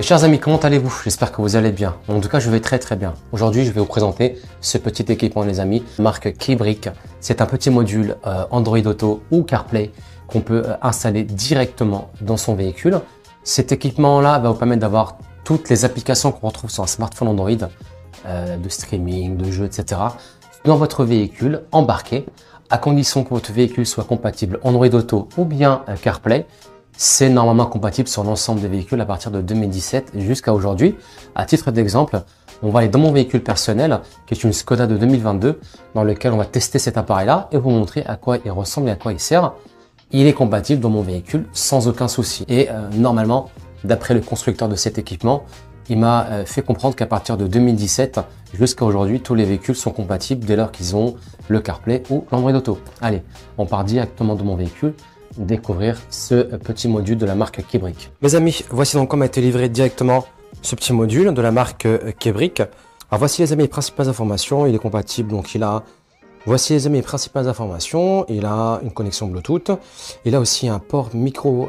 chers amis, comment allez-vous? J'espère que vous allez bien. En tout cas, je vais très bien. Aujourd'hui, je vais vous présenter ce petit équipement, les amis, marque Keybrick. C'est un petit module Android Auto ou CarPlay qu'on peut installer directement dans son véhicule. Cet équipement-là va vous permettre d'avoir toutes les applications qu'on retrouve sur un smartphone Android, de streaming, de jeux, etc. dans votre véhicule embarqué, à condition que votre véhicule soit compatible Android Auto ou bien CarPlay. C'est normalement compatible sur l'ensemble des véhicules à partir de 2017 jusqu'à aujourd'hui. À titre d'exemple, on va aller dans mon véhicule personnel, qui est une Skoda de 2022, dans lequel on va tester cet appareil-là et vous montrer à quoi il ressemble et à quoi il sert. Il est compatible dans mon véhicule sans aucun souci. Et normalement, d'après le constructeur de cet équipement, il m'a fait comprendre qu'à partir de 2017 jusqu'à aujourd'hui, tous les véhicules sont compatibles dès lors qu'ils ont le CarPlay ou l'Android Auto. Allez, on part directement de mon véhicule découvrir ce petit module de la marque Keybrick. Mes amis, voici donc comment a été livré directement ce petit module de la marque Keybrick. Alors voici les amis les principales informations, il est compatible, donc voici les amis les principales informations, il a une connexion Bluetooth, il a aussi un port micro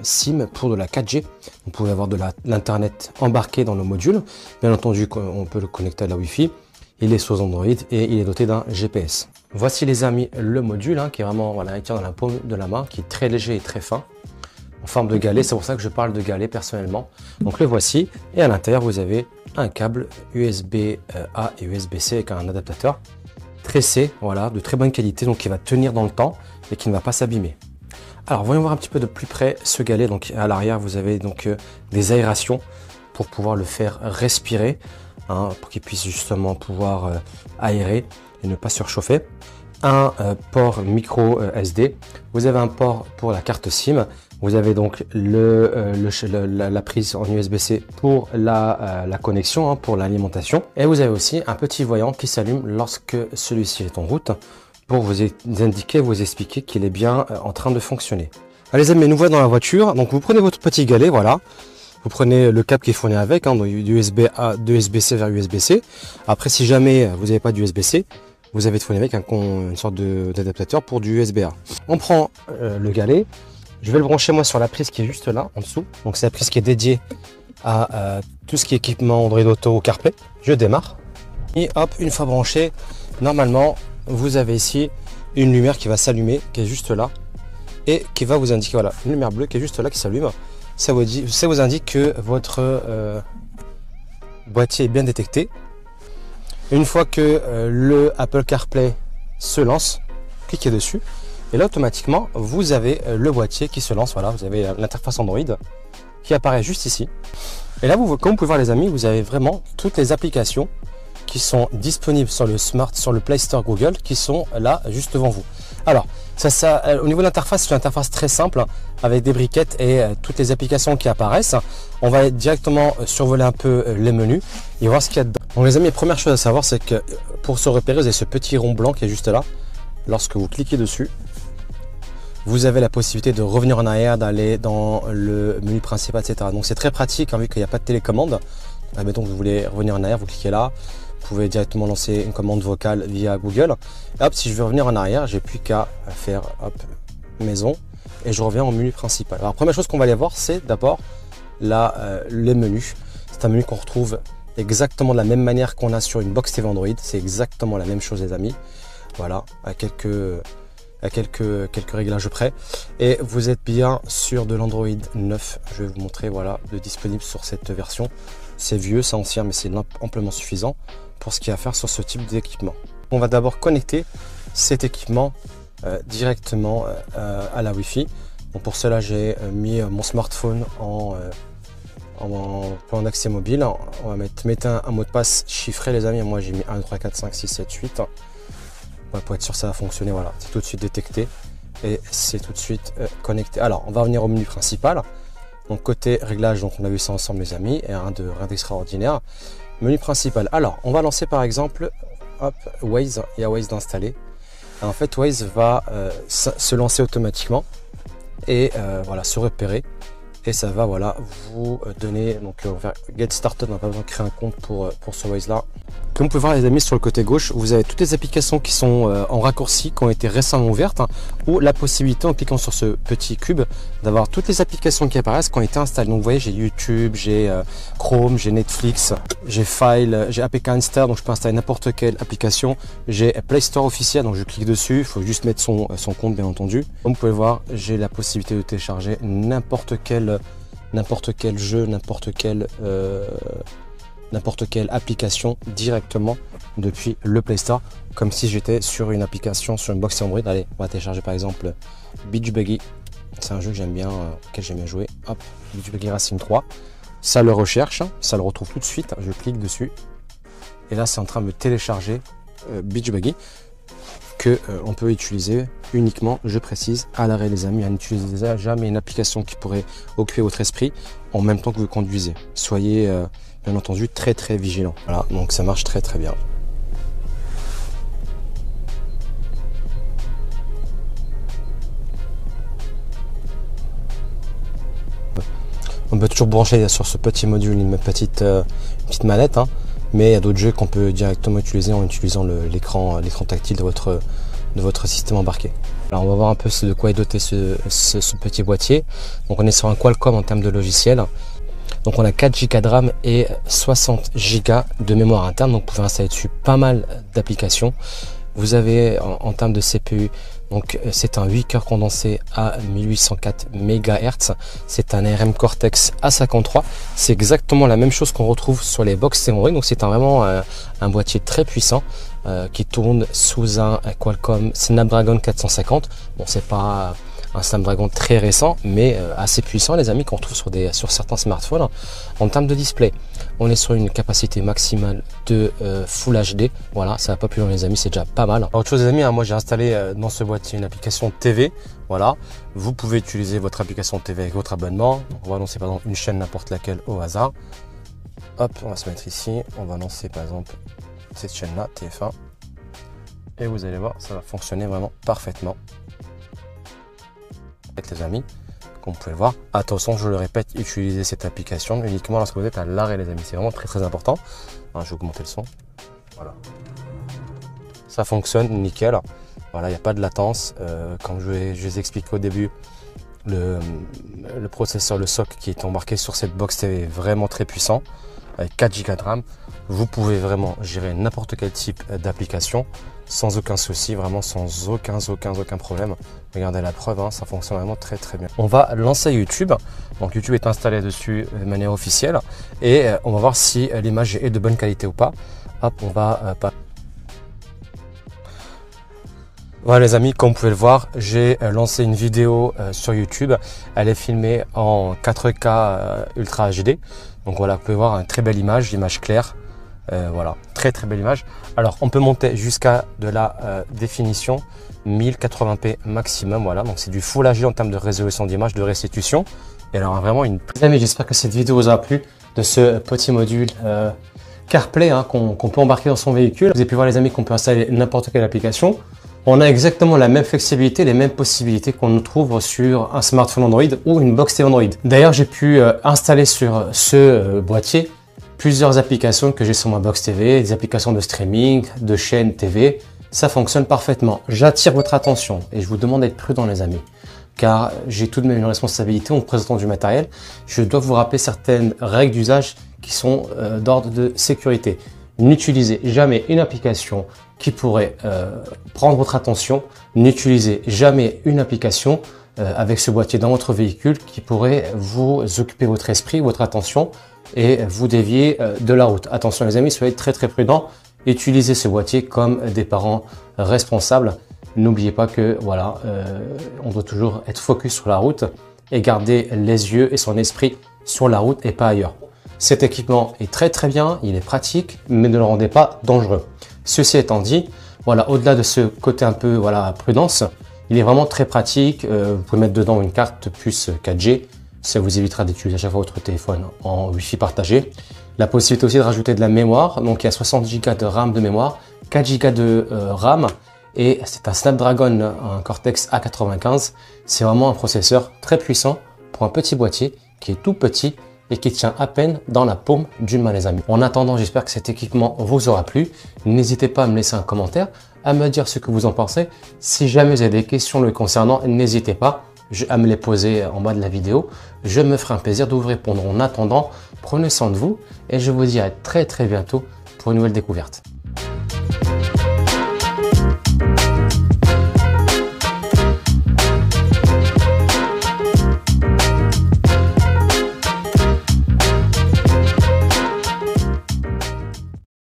SIM pour de la 4G, vous pouvez avoir de l'internet embarqué dans le module, bien entendu on peut le connecter à la Wi-Fi. Il est sous Android et il est doté d'un GPS. Voici les amis le module qui est vraiment, voilà, il tient dans la paume de la main, qui est très léger et très fin, en forme de galet. C'est pour ça que je parle de galet personnellement. Donc le voici, et à l'intérieur vous avez un câble USB-A et USB-C avec un adaptateur tressé, voilà, de très bonne qualité, donc qui va tenir dans le temps et qui ne va pas s'abîmer. Alors voyons voir un petit peu de plus près ce galet. Donc à l'arrière vous avez donc des aérations pour pouvoir le faire respirer. Pour qu'il puisse justement pouvoir aérer et ne pas surchauffer. Un port micro SD. Vous avez un port pour la carte SIM. Vous avez donc la prise en USB-C pour la connexion, pour l'alimentation. Et vous avez aussi un petit voyant qui s'allume lorsque celui-ci est en route pour vous indiquer, vous expliquer qu'il est bien en train de fonctionner. Allez les amis, nous voilà dans la voiture. Donc vous prenez votre petit galet, voilà. Vous prenez le câble qui est fourni avec, donc du USB-A, de USB-C vers USB-C. Après, si jamais vous n'avez pas d'USB-C, vous avez fourni avec une sorte d'adaptateur pour du USB-A. On prend le galet. Je vais le brancher moi sur la prise qui est juste là, en dessous. Donc c'est la prise qui est dédiée à tout ce qui est équipement Android Auto ou CarPlay. Je démarre. Et hop, une fois branché, normalement, vous avez ici une lumière qui va s'allumer, qui est juste là. Et qui va vous indiquer, voilà, une lumière bleue qui est juste là, qui s'allume. Ça vous indique que votre boîtier est bien détecté. Une fois que le Apple CarPlay se lance, cliquez dessus et là automatiquement vous avez le boîtier qui se lance. Voilà, vous avez l'interface Android qui apparaît juste ici. Et là, comme vous pouvez voir les amis, vous avez vraiment toutes les applications qui sont disponibles sur le Play Store Google, qui sont là juste devant vous. Alors, au niveau de l'interface, c'est une interface très simple avec des briquettes et toutes les applications qui apparaissent. On va directement survoler un peu les menus et voir ce qu'il y a dedans. Donc les amis, la première chose à savoir, c'est que pour se repérer, vous avez ce petit rond blanc qui est juste là. Lorsque vous cliquez dessus, vous avez la possibilité de revenir en arrière, d'aller dans le menu principal, etc. Donc c'est très pratique vu qu'il n'y a pas de télécommande. Admettons que vous voulez revenir en arrière, vous cliquez là. Vous pouvez directement lancer une commande vocale via Google. Et hop, si je veux revenir en arrière, j'ai plus qu'à faire hop, maison et je reviens au menu principal. Alors, la première chose qu'on va aller voir, c'est d'abord les menus. C'est un menu qu'on retrouve exactement de la même manière qu'on a sur une box TV Android. C'est exactement la même chose, les amis. Voilà, à quelques réglages près. Et vous êtes bien sur de l'Android 9. Je vais vous montrer, voilà, de disponible sur cette version. C'est vieux, c'est ancien, mais c'est amplement suffisant pour ce qu'il y a à faire sur ce type d'équipement. On va d'abord connecter cet équipement directement à la Wi-Fi. Donc pour cela, j'ai mis mon smartphone en point d'accès mobile. On va mettre un mot de passe chiffré, les amis. Moi, j'ai mis 1, 2, 3, 4, 5, 6, 7, 8. Pour être sûr que ça va fonctionner, voilà. C'est tout de suite détecté et c'est tout de suite connecté. Alors, on va revenir au menu principal. Donc côté réglage, donc on a vu ça ensemble les amis, et rien d'extraordinaire. Menu principal. Alors on va lancer par exemple Waze. Il y a Waze d'installer. En fait Waze va se lancer automatiquement et voilà, se repérer et ça va voilà vous donner, donc on va faire Get Started, on n'a pas besoin de créer un compte pour ce Waze là. Comme vous pouvez voir les amis, sur le côté gauche, vous avez toutes les applications qui sont en raccourci, qui ont été récemment ouvertes, hein, ou la possibilité en cliquant sur ce petit cube d'avoir toutes les applications qui apparaissent qui ont été installées. Donc vous voyez, j'ai YouTube, j'ai Chrome, j'ai Netflix, j'ai File, j'ai APK Install, donc je peux installer n'importe quelle application. J'ai Play Store officiel, donc je clique dessus, il faut juste mettre son compte bien entendu. Comme vous pouvez voir, j'ai la possibilité de télécharger n'importe quel jeu, n'importe quelle application directement depuis le Play Store, comme si j'étais sur une application, sur une box Android. Allez, on va télécharger par exemple Beach Buggy. C'est un jeu que j'aime bien, auquel j'aime bien jouer. Hop, Beach Buggy Racing 3. Ça le recherche, ça le retrouve tout de suite. Je clique dessus. Et là, c'est en train de me télécharger Beach Buggy que on peut utiliser uniquement, je précise, à l'arrêt les amis. N'utilisez jamais une application qui pourrait occuper votre esprit en même temps que vous conduisez. Soyez bien entendu très vigilant. Voilà, donc ça marche très bien. On peut toujours brancher sur ce petit module une petite manette, hein, mais il y a d'autres jeux qu'on peut directement utiliser en utilisant l'écran tactile de votre système embarqué. Alors on va voir un peu de quoi est doté ce petit boîtier. Donc on est sur un Qualcomm en termes de logiciel. Donc on a 4 Go de RAM et 60 Go de mémoire interne, donc vous pouvez installer dessus pas mal d'applications. Vous avez en termes de CPU, donc c'est un 8 cœurs condensé à 1804 MHz, c'est un ARM Cortex A53, c'est exactement la même chose qu'on retrouve sur les box Android, donc c'est vraiment un boîtier très puissant qui tourne sous un Qualcomm Snapdragon 450. Bon, c'est pas un Snapdragon très récent, mais assez puissant les amis, qu'on retrouve sur certains smartphones. En termes de display, on est sur une capacité maximale de Full HD. Voilà, ça va pas plus loin les amis, c'est déjà pas mal. Autre chose les amis, hein, moi j'ai installé dans ce boîtier une application TV. Voilà, vous pouvez utiliser votre application TV avec votre abonnement. Donc, on va lancer par exemple une chaîne n'importe laquelle au hasard. Hop, on va se mettre ici, on va lancer par exemple cette chaîne là, TF1. Et vous allez voir, ça va fonctionner vraiment parfaitement. Les amis, comme vous pouvez le voir, attention, je le répète, utilisez cette application uniquement lorsque vous êtes à l'arrêt les amis, c'est vraiment très important. Alors, je vais augmenter le son. Voilà, ça fonctionne nickel. Voilà, il n'y a pas de latence. Comme je vous ai expliqué au début, le processeur, le SoC qui est embarqué sur cette box TV est vraiment très puissant, avec 4 Go de RAM. Vous pouvez vraiment gérer n'importe quel type d'application sans aucun souci, vraiment sans aucun problème. Regardez la preuve, hein, ça fonctionne vraiment très bien. On va lancer YouTube. Donc YouTube est installé dessus de manière officielle et on va voir si l'image est de bonne qualité ou pas. Hop, on va pas. Voilà les amis, comme vous pouvez le voir, j'ai lancé une vidéo sur YouTube. Elle est filmée en 4K Ultra HD. Donc voilà, vous pouvez voir une très belle image, l'image claire. Voilà, très belle image. Alors on peut monter jusqu'à de la définition 1080p maximum. Voilà, donc c'est du Full HD en termes de résolution d'image, de restitution. Et alors vraiment une... Les amis, j'espère que cette vidéo vous a plu de ce petit module CarPlay hein, qu'on peut embarquer dans son véhicule. Vous avez pu voir les amis qu'on peut installer n'importe quelle application. On a exactement la même flexibilité, les mêmes possibilités qu'on trouve sur un smartphone Android ou une box TV Android. D'ailleurs, j'ai pu installer sur ce boîtier plusieurs applications que j'ai sur ma box TV, des applications de streaming, de chaînes TV. Ça fonctionne parfaitement. J'attire votre attention et je vous demande d'être prudent les amis, car j'ai tout de même une responsabilité en présentant du matériel. Je dois vous rappeler certaines règles d'usage qui sont d'ordre de sécurité. N'utilisez jamais une application qui pourrait prendre votre attention. N'utilisez jamais une application avec ce boîtier dans votre véhicule qui pourrait vous occuper votre esprit, votre attention et vous dévier de la route. Attention les amis, soyez très prudents. Utilisez ce boîtier comme des parents responsables. N'oubliez pas que voilà, on doit toujours être focus sur la route et garder les yeux et son esprit sur la route et pas ailleurs. Cet équipement est très bien, il est pratique, mais ne le rendez pas dangereux. Ceci étant dit, voilà, au-delà de ce côté un peu voilà prudence, il est vraiment très pratique. Vous pouvez mettre dedans une carte puce 4G, ça vous évitera d'utiliser à chaque fois votre téléphone en Wi-Fi partagé. La possibilité aussi de rajouter de la mémoire, donc il y a 60 Go de RAM de mémoire, 4 Go de RAM et c'est un Snapdragon, un Cortex A95. C'est vraiment un processeur très puissant pour un petit boîtier qui est tout petit et qui tient à peine dans la paume d'une main les amis. En attendant, j'espère que cet équipement vous aura plu. N'hésitez pas à me laisser un commentaire, à me dire ce que vous en pensez. Si jamais vous avez des questions le concernant, n'hésitez pas à me les poser en bas de la vidéo. Je me ferai un plaisir de vous répondre. En attendant, prenez soin de vous et je vous dis à très bientôt pour une nouvelle découverte.